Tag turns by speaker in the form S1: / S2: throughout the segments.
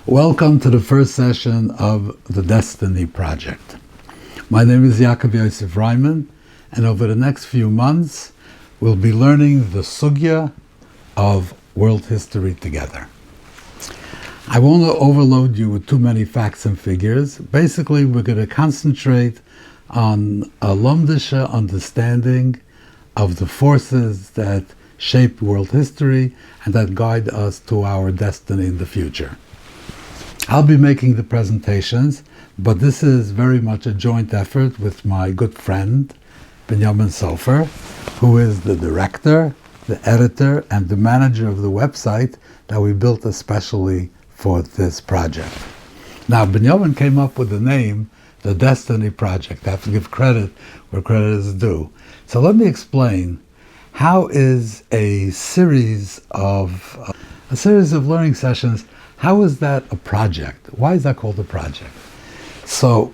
S1: Welcome to the first session of the Destiny Project. My name is Rabbi Reinman, and over the next few months, we'll be learning the sugya of world history together. I won't overload you with too many facts and figures. Basically, we're going to concentrate on a lumdisha understanding of the forces that shape world history and that guide us to our destiny in the future. I'll be making the presentations, but this is very much a joint effort with my good friend, Benjamin Sofer, who is the director, the editor, and the manager of the website that we built especially for this project. Now, Benjamin came up with the name, the Destiny Project. I have to give credit where credit is due. So let me explain, how is a series of learning sessions, how is that a project? Why is that called a project? So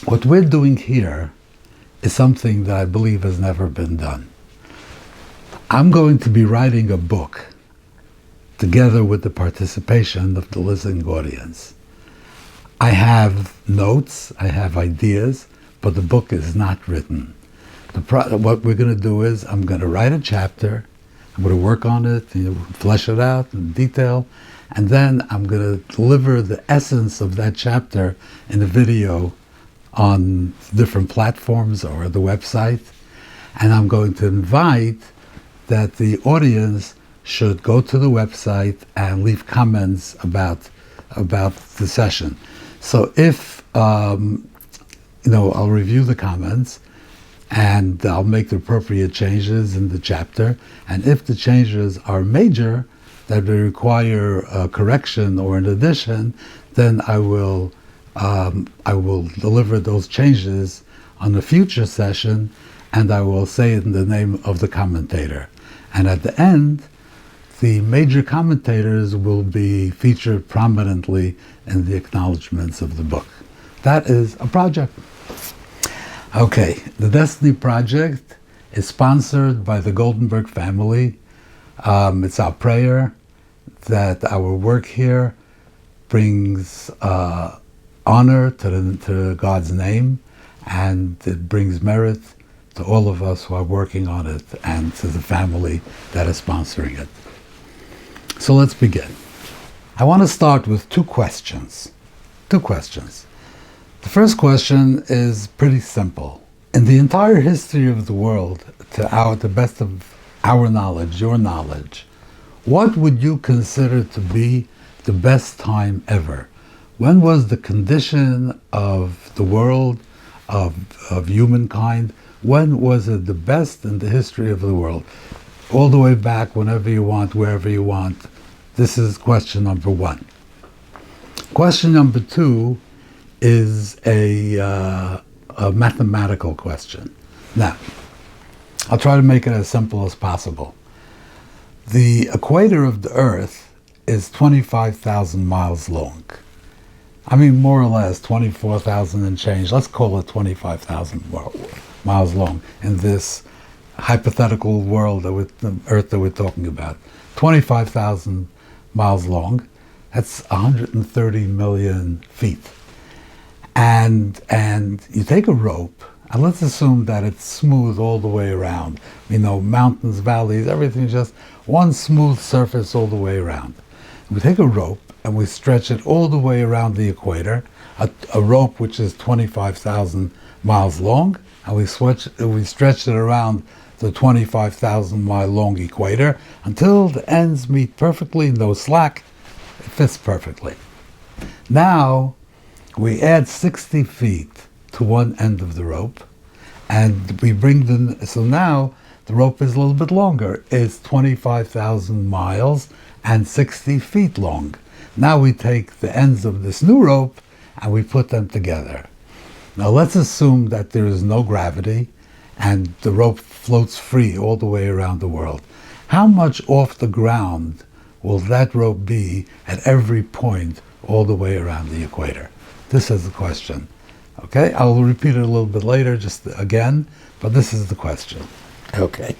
S1: what we're doing here is something that I believe has never been done. I'm going to be writing a book together with the participation of the listening audience. I have notes, I have ideas, but the book is not written. What we're going to do is I'm going to write a chapter, I'm going to work on it, flesh it out in detail, and then I'm going to deliver the essence of that chapter in a video on different platforms or the website. And I'm going to invite that the audience should go to the website and leave comments about the session. So if, I'll review the comments and I'll make the appropriate changes in the chapter. And if the changes are major, that will require a correction or an addition, then I will deliver those changes on a future session, and I will say it in the name of the commentator. And at the end, the major commentators will be featured prominently in the acknowledgments of the book. That is a project. Okay, the Destiny Project is sponsored by the Goldenberg family. It's our prayer that our work here brings honor to God's name, and it brings merit to all of us who are working on it and to the family that is sponsoring it. So let's begin. I want to start with two questions. The first question is pretty simple. In the entire history of the world, to the best of our knowledge, your knowledge, what would you consider to be the best time ever? When was the condition of the world, of humankind, when was it the best in the history of the world? All the way back, whenever you want, wherever you want. This is question number one. Question number two is a mathematical question. Now, I'll try to make it as simple as possible. The equator of the Earth is 25,000 miles long. I mean, more or less 24,000 and change. Let's call it 25,000 miles long in this hypothetical world, the Earth that we're talking about. 25,000 miles long. That's 130 million feet. And you take a rope, and let's assume that it's smooth all the way around. Mountains, valleys, everything's just one smooth surface all the way around. We take a rope and we stretch it all the way around the equator, a rope which is 25,000 miles long, and we stretch it around the 25,000 mile long equator until the ends meet perfectly, no slack, it fits perfectly. Now, we add 60 feet to one end of the rope, and we so now the rope is a little bit longer. It's 25,000 miles and 60 feet long. Now we take the ends of this new rope and we put them together. Now let's assume that there is no gravity and the rope floats free all the way around the world. How much off the ground will that rope be at every point all the way around the equator? This is the question. Okay, I'll repeat it a little bit later, just again, but this is the question. Okay.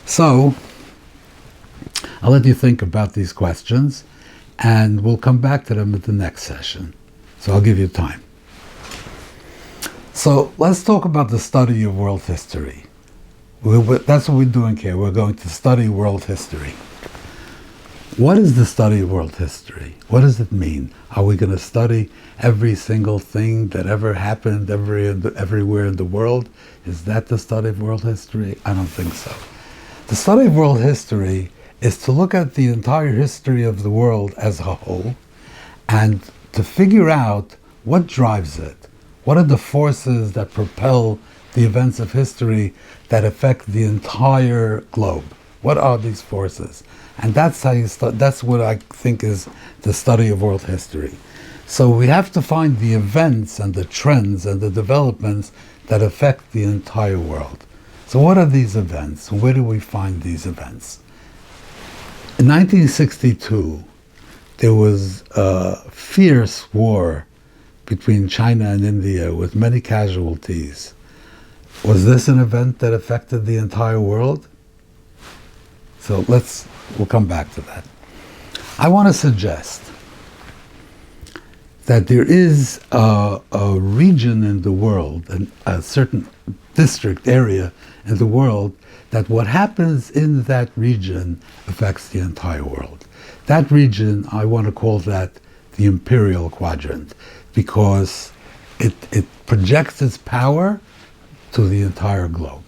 S1: So, I'll let you think about these questions, and we'll come back to them at the next session. So I'll give you time. So let's talk about the study of world history. That's what we're doing here. We're going to study world history. What is the study of world history? What does it mean? Are we going to study every single thing that ever happened everywhere in the world? Is that the study of world history? I don't think so. The study of world history is to look at the entire history of the world as a whole and to figure out what drives it. What are the forces that propel the events of history that affect the entire globe? What are these forces? And that's how you that's what I think is the study of world history. So we have to find the events and the trends and the developments that affect the entire world. So what are these events? Where do we find these events? In 1962, there was a fierce war between China and India with many casualties. Was this an event that affected the entire world? So we'll come back to that. I want to suggest that there is a region in the world, a certain district area in the world, that what happens in that region affects the entire world. That region, I want to call that the Imperial Quadrant, because it projects its power to the entire globe.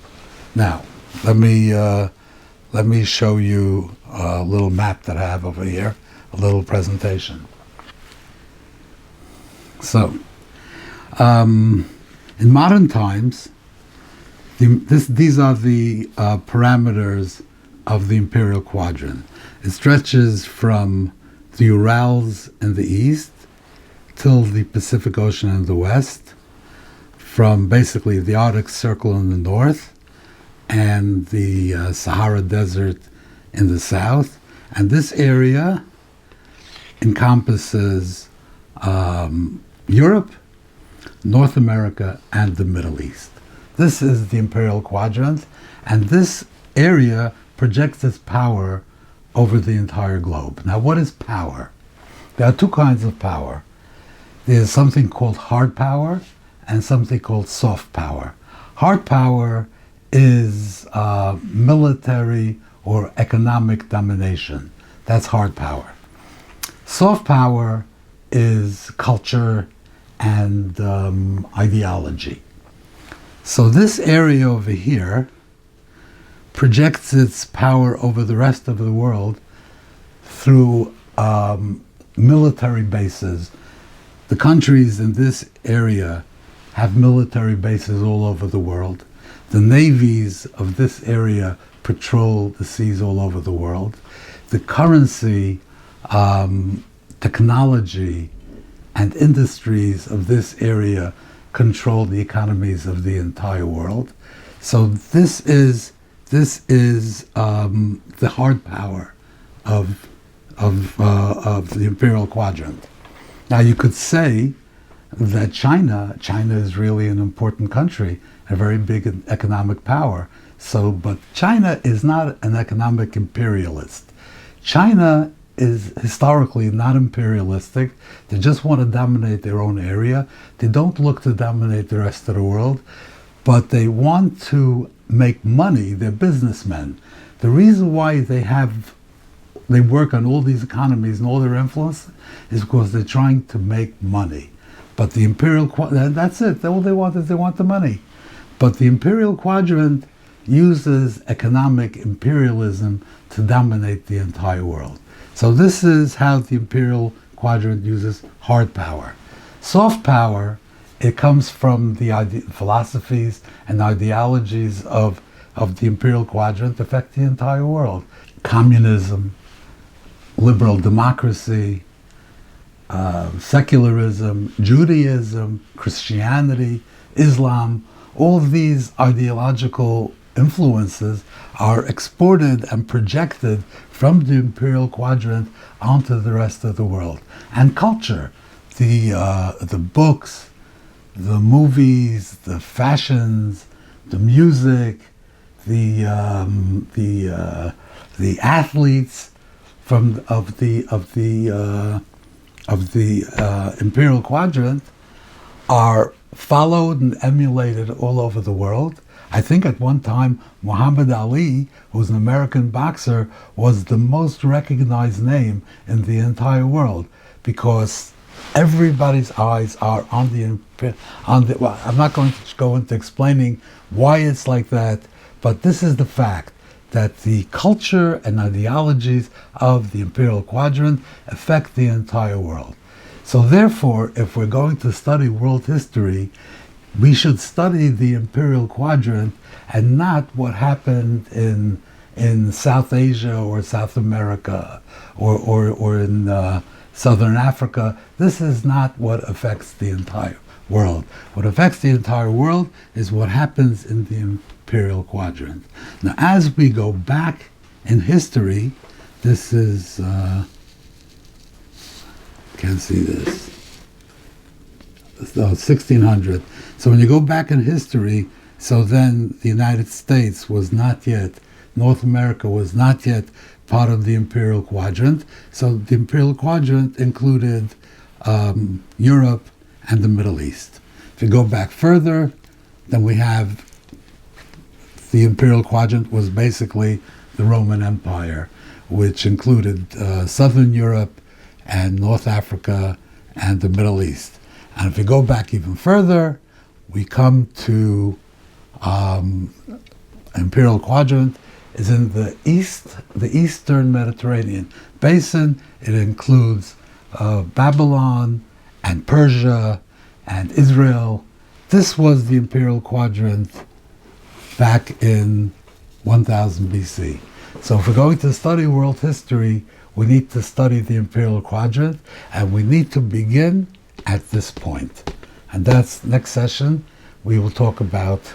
S1: Now, let me show you a little map that I have over here, a little presentation. So, in modern times, these are the parameters of the Imperial Quadrant. It stretches from the Urals in the east till the Pacific Ocean in the west, from basically the Arctic Circle in the north and the Sahara Desert in the south. And this area encompasses Europe, North America, and the Middle East. This is the Imperial Quadrant, and this area projects its power over the entire globe. Now, what is power? There are two kinds of power. There's something called hard power and something called soft power. Hard power is military or economic domination. That's hard power. Soft power is culture and ideology. So this area over here projects its power over the rest of the world through military bases. The countries in this area have military bases all over the world. The navies of this area patrol the seas all over the world. The currency, technology, and industries of this area control the economies of the entire world. So this is the hard power of the Imperial Quadrant. Now you could say that China is really an important country, a very big economic power. But China is not an economic imperialist. China is historically not imperialistic. They just want to dominate their own area. They don't look to dominate the rest of the world, but they want to make money. They're businessmen. The reason why they work on all these economies and all their influence is because they're trying to make money. But the Imperial Quadrant, that's it. All they want is they want the money. But the Imperial Quadrant uses economic imperialism to dominate the entire world. So this is how the Imperial Quadrant uses hard power. Soft power, it comes from the philosophies and ideologies of the Imperial Quadrant affect the entire world. Communism, liberal democracy, secularism, Judaism, Christianity, Islam, all these ideological influences are exported and projected from the Imperial Quadrant onto the rest of the world. And culture, the books, the movies, the fashions, the music, the athletes, Imperial Quadrant are followed and emulated all over the world. I think at one time Muhammad Ali, who was an American boxer, was the most recognized name in the entire world because everybody's eyes are on the. Well, I'm not going to go into explaining why it's like that, but this is the fact that the culture and ideologies of the Imperial Quadrant affect the entire world. So therefore, if we're going to study world history, we should study the Imperial Quadrant and not what happened in South Asia or South America or in Southern Africa. This is not what affects the entire world. What affects the entire world is what happens in the Imperial Quadrant. Now, as we go back in history, this is, can't see this, 1600. So when you go back in history, so then the United States was not yet, North America was not yet part of the Imperial Quadrant. So the Imperial Quadrant included Europe and the Middle East. If you go back further, then we have the Imperial Quadrant was basically the Roman Empire, which included Southern Europe and North Africa and the Middle East. And if you go back even further, we come to Imperial Quadrant is in the east, the Eastern Mediterranean basin. It includes Babylon and Persia and Israel. This was the Imperial Quadrant back in 1000 BC. So if we're going to study world history, we need to study the Imperial Quadrant, and we need to begin at this point. And that's next session. We will talk about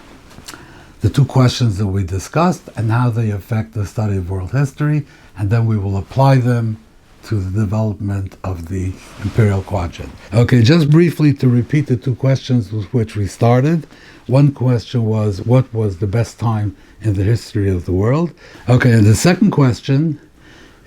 S1: the two questions that we discussed and how they affect the study of world history, and then we will apply them to the development of the Imperial Quadrant. Okay, just briefly to repeat the two questions with which we started. One question was, what was the best time in the history of the world? Okay, and the second question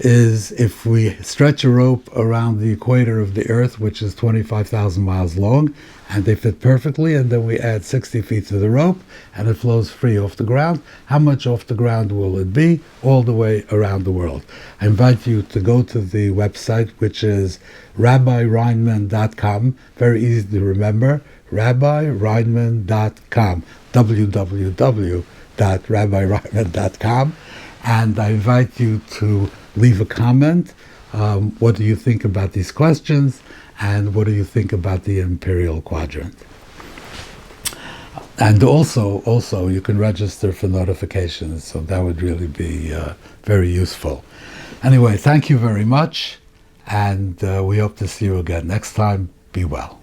S1: is, if we stretch a rope around the equator of the Earth, which is 25,000 miles long, and they fit perfectly, and then we add 60 feet to the rope, and it flows free off the ground, how much off the ground will it be all the way around the world? I invite you to go to the website, which is RabbiReinman.com, very easy to remember, RabbiReinman.com, www.RabbiReinman.com, and I invite you to leave a comment. What do you think about these questions? And what do you think about the Imperial Quadrant? And also you can register for notifications, so that would really be very useful. Anyway, thank you very much, and we hope to see you again next time. Be well.